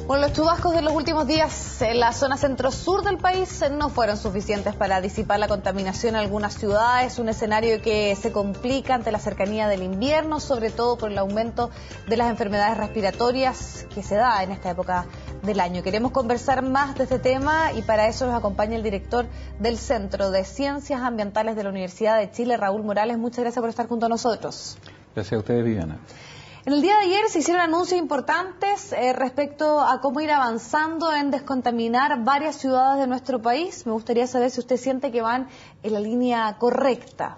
Bueno, los chubascos de los últimos días en la zona centro-sur del país no fueron suficientes para disipar la contaminación en algunas ciudades, un escenario que se complica ante la cercanía del invierno, sobre todo por el aumento de las enfermedades respiratorias que se da en esta época del año. Queremos conversar más de este tema y para eso nos acompaña el director del Centro de Ciencias Ambientales de la Universidad de Chile, Raúl Morales. Muchas gracias por estar junto a nosotros. Gracias a ustedes, Viviana. En el día de ayer se hicieron anuncios importantes respecto a cómo ir avanzando en descontaminar varias ciudades de nuestro país. Me gustaría saber si usted siente que van en la línea correcta.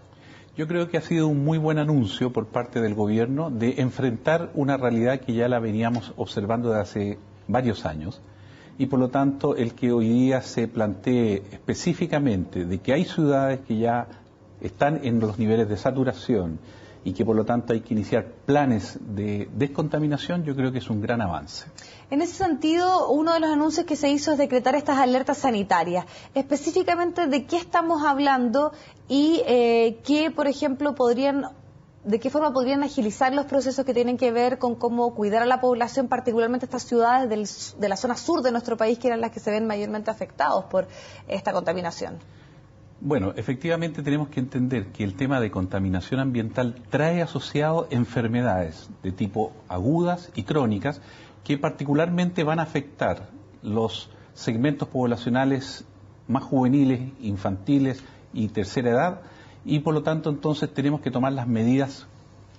Yo creo que ha sido un muy buen anuncio por parte del gobierno de enfrentar una realidad que ya la veníamos observando desde hace varios años y por lo tanto el que hoy día se plantee específicamente de que hay ciudades que ya están en los niveles de saturación y que por lo tanto hay que iniciar planes de descontaminación, yo creo que es un gran avance. En ese sentido, uno de los anuncios que se hizo es decretar estas alertas sanitarias. Específicamente, ¿de qué estamos hablando y qué, por ejemplo, de qué forma podrían agilizar los procesos que tienen que ver con cómo cuidar a la población, particularmente estas ciudades de la zona sur de nuestro país, que eran las que se ven mayormente afectados por esta contaminación? Bueno, efectivamente tenemos que entender que el tema de contaminación ambiental trae asociado enfermedades de tipo agudas y crónicas que particularmente van a afectar los segmentos poblacionales más juveniles, infantiles y tercera edad y por lo tanto entonces tenemos que tomar las medidas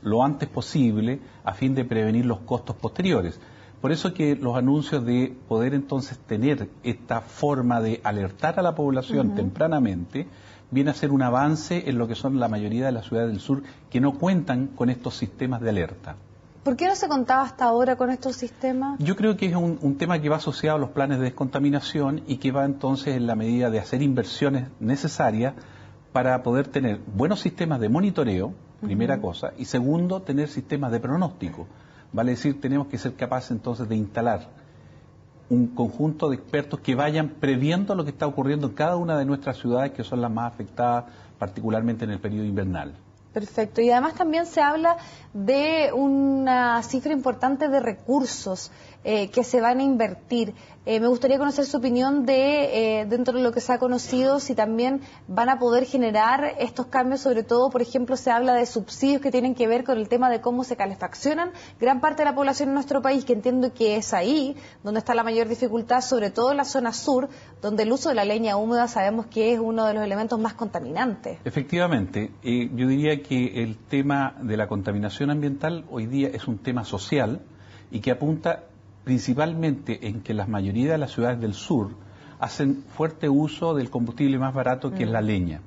lo antes posible a fin de prevenir los costos posteriores. Por eso que los anuncios de poder entonces tener esta forma de alertar a la población tempranamente viene a ser un avance en lo que son la mayoría de las ciudades del sur que no cuentan con estos sistemas de alerta. ¿Por qué no se contaba hasta ahora con estos sistemas? Yo creo que es un tema que va asociado a los planes de descontaminación y que va entonces en la medida de hacer inversiones necesarias para poder tener buenos sistemas de monitoreo, primera cosa, y segundo, tener sistemas de pronóstico. Vale decir, tenemos que ser capaces entonces de instalar un conjunto de expertos que vayan previendo lo que está ocurriendo en cada una de nuestras ciudades que son las más afectadas, particularmente en el periodo invernal. Perfecto. Y además también se habla de una cifra importante de recursos que se van a invertir. Me gustaría conocer su opinión de, dentro de lo que se ha conocido, si también van a poder generar estos cambios, sobre todo, por ejemplo, se habla de subsidios que tienen que ver con el tema de cómo se calefaccionan gran parte de la población en nuestro país, que entiendo que es ahí donde está la mayor dificultad, sobre todo en la zona sur, donde el uso de la leña húmeda sabemos que es uno de los elementos más contaminantes. Efectivamente, yo diría que el tema de la contaminación ambiental hoy día es un tema social y que apunta principalmente en que la mayoría de las ciudades del sur hacen fuerte uso del combustible más barato que es la leña.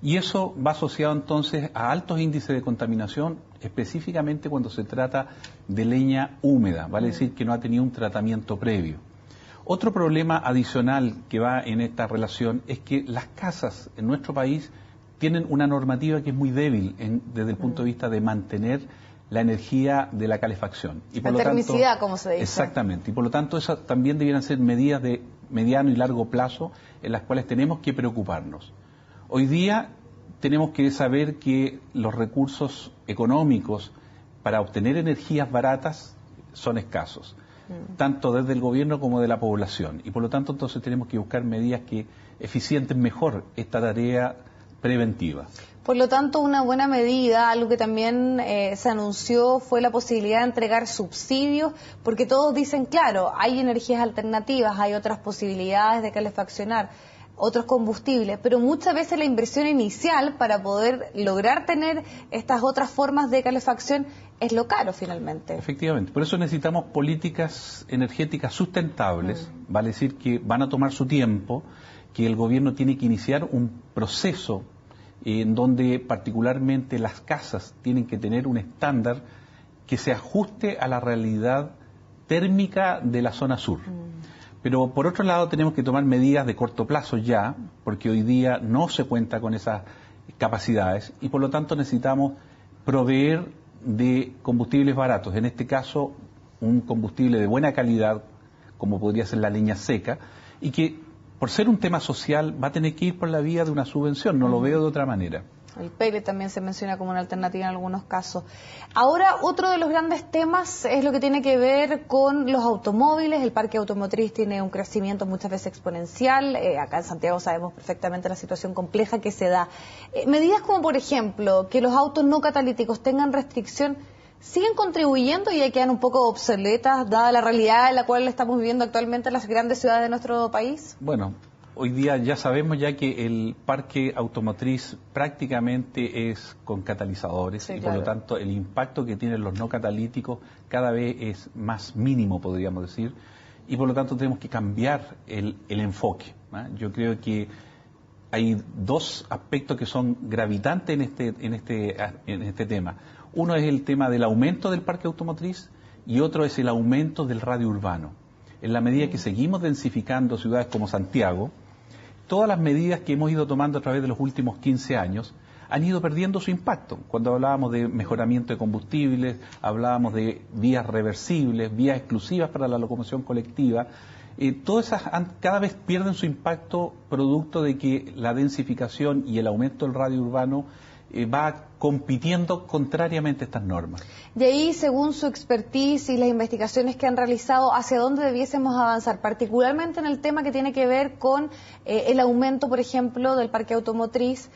Y eso va asociado entonces a altos índices de contaminación, específicamente cuando se trata de leña húmeda, vale decir que no ha tenido un tratamiento previo. Otro problema adicional que va en esta relación es que las casas en nuestro país tienen una normativa que es muy débil desde el punto de vista de mantener la energía de la calefacción. Y por la termicidad, como se dice. Exactamente. Y por lo tanto, esas también debieran ser medidas de mediano y largo plazo en las cuales tenemos que preocuparnos. Hoy día tenemos que saber que los recursos económicos para obtener energías baratas son escasos, tanto desde el gobierno como de la población. Y por lo tanto, entonces tenemos que buscar medidas que eficienten mejor esta tarea preventiva. Por lo tanto, una buena medida, algo que también se anunció, fue la posibilidad de entregar subsidios, porque todos dicen, claro, hay energías alternativas, hay otras posibilidades de calefaccionar, otros combustibles, pero muchas veces la inversión inicial para poder lograr tener estas otras formas de calefacción es lo caro finalmente. Efectivamente, por eso necesitamos políticas energéticas sustentables, vale decir que van a tomar su tiempo, que el gobierno tiene que iniciar un proceso en donde particularmente las casas tienen que tener un estándar que se ajuste a la realidad térmica de la zona sur. Pero por otro lado tenemos que tomar medidas de corto plazo ya, porque hoy día no se cuenta con esas capacidades y por lo tanto necesitamos proveer de combustibles baratos, en este caso un combustible de buena calidad, como podría ser la leña seca, y que por ser un tema social va a tener que ir por la vía de una subvención, no lo veo de otra manera. El pellet también se menciona como una alternativa en algunos casos. Ahora, otro de los grandes temas es lo que tiene que ver con los automóviles. El parque automotriz tiene un crecimiento muchas veces exponencial. Acá en Santiago sabemos perfectamente la situación compleja que se da. Medidas como, por ejemplo, que los autos no catalíticos tengan restricción, ¿siguen contribuyendo y ya quedan un poco obsoletas, dada la realidad en la cual estamos viviendo actualmente en las grandes ciudades de nuestro país? Bueno, hoy día ya sabemos ya que el parque automotriz prácticamente es con catalizadores, sí, y claro, por lo tanto el impacto que tienen los no catalíticos cada vez es más mínimo, podríamos decir, y por lo tanto tenemos que cambiar el enfoque, ¿no? Yo creo que hay dos aspectos que son gravitantes en este tema. Uno es el tema del aumento del parque automotriz y otro es el aumento del radio urbano. En la medida que seguimos densificando ciudades como Santiago, todas las medidas que hemos ido tomando a través de los últimos 15 años han ido perdiendo su impacto. Cuando hablábamos de mejoramiento de combustibles, hablábamos de vías reversibles, vías exclusivas para la locomoción colectiva, todas esas cada vez pierden su impacto producto de que la densificación y el aumento del radio urbano va compitiendo contrariamente a estas normas. Y ahí, según su expertise y las investigaciones que han realizado, ¿hacia dónde debiésemos avanzar? Particularmente en el tema que tiene que ver con el aumento, por ejemplo, del parque automotriz,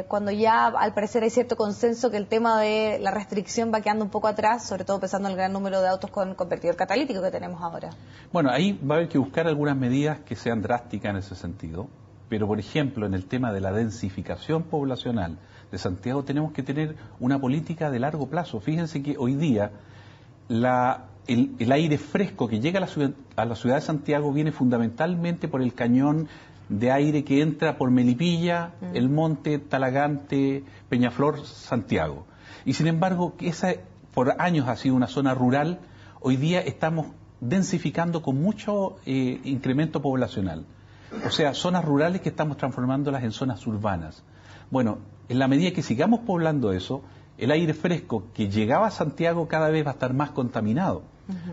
cuando ya al parecer hay cierto consenso que el tema de la restricción va quedando un poco atrás, sobre todo pensando en el gran número de autos con convertidor catalítico que tenemos ahora. Bueno, ahí va a haber que buscar algunas medidas que sean drásticas en ese sentido, pero por ejemplo en el tema de la densificación poblacional de Santiago tenemos que tener una política de largo plazo. Fíjense que hoy día el aire fresco que llega a la ciudad de Santiago viene fundamentalmente por el cañón de aire que entra por Melipilla, El Monte, Talagante, Peñaflor, Santiago. Y sin embargo, esa por años ha sido una zona rural, hoy día estamos densificando con mucho incremento poblacional. O sea, zonas rurales que estamos transformándolas en zonas urbanas. Bueno, en la medida que sigamos poblando eso, el aire fresco que llegaba a Santiago cada vez va a estar más contaminado.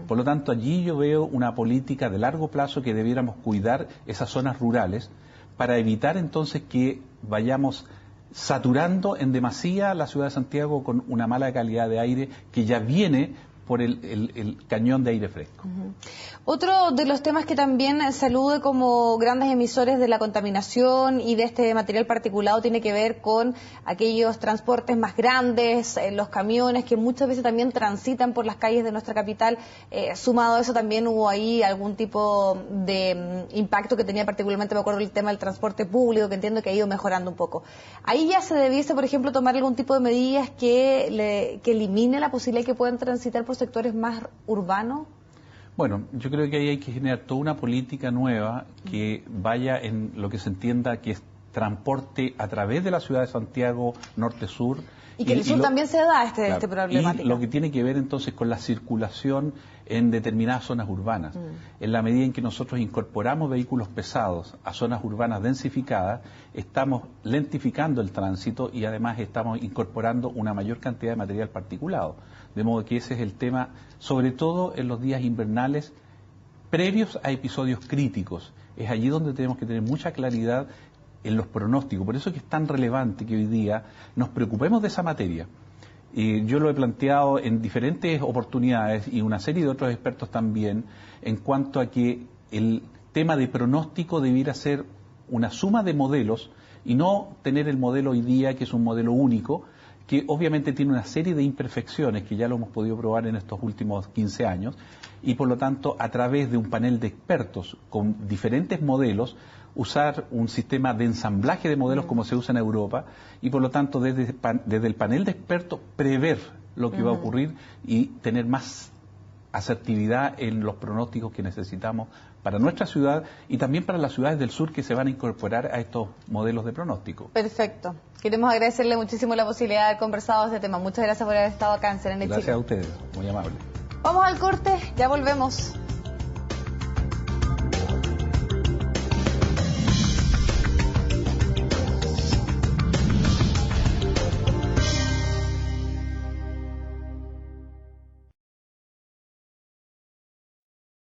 Por lo tanto, allí yo veo una política de largo plazo que debiéramos cuidar esas zonas rurales para evitar entonces que vayamos saturando en demasía la ciudad de Santiago con una mala calidad de aire que ya viene por el cañón de aire fresco. Otro de los temas que también se alude como grandes emisores de la contaminación y de este material particulado tiene que ver con aquellos transportes más grandes, los camiones que muchas veces también transitan por las calles de nuestra capital. Sumado a eso también hubo ahí algún tipo de impacto que tenía particularmente, me acuerdo, el tema del transporte público, que entiendo que ha ido mejorando un poco. Ahí ya se debiese, por ejemplo, tomar algún tipo de medidas que elimine la posibilidad de que puedan transitar por sectores más urbanos. Bueno, yo creo que ahí hay que generar toda una política nueva que vaya en lo que se entienda que es transporte a través de la ciudad de Santiago, norte-sur. Y que el sur también se da este problemática. Y lo que tiene que ver entonces con la circulación en determinadas zonas urbanas. En la medida en que nosotros incorporamos vehículos pesados a zonas urbanas densificadas, estamos lentificando el tránsito y además estamos incorporando una mayor cantidad de material particulado. De modo que ese es el tema, sobre todo en los días invernales, previos a episodios críticos. Es allí donde tenemos que tener mucha claridad en los pronósticos. Por eso es que es tan relevante que hoy día nos preocupemos de esa materia. Yo lo he planteado en diferentes oportunidades y una serie de otros expertos también, en cuanto a que el tema de pronóstico debiera ser una suma de modelos y no tener el modelo hoy día, que es un modelo único, que obviamente tiene una serie de imperfecciones que ya lo hemos podido probar en estos últimos 15 años y por lo tanto a través de un panel de expertos con diferentes modelos usar un sistema de ensamblaje de modelos como se usa en Europa y por lo tanto desde el panel de expertos prever lo que va a ocurrir y tener más asertividad en los pronósticos que necesitamos para nuestra ciudad y también para las ciudades del sur que se van a incorporar a estos modelos de pronóstico. Perfecto. Queremos agradecerle muchísimo la posibilidad de haber conversado de este tema. Muchas gracias por haber estado acá en CNN Chile. Gracias a ustedes, muy amable. Vamos al corte, ya volvemos.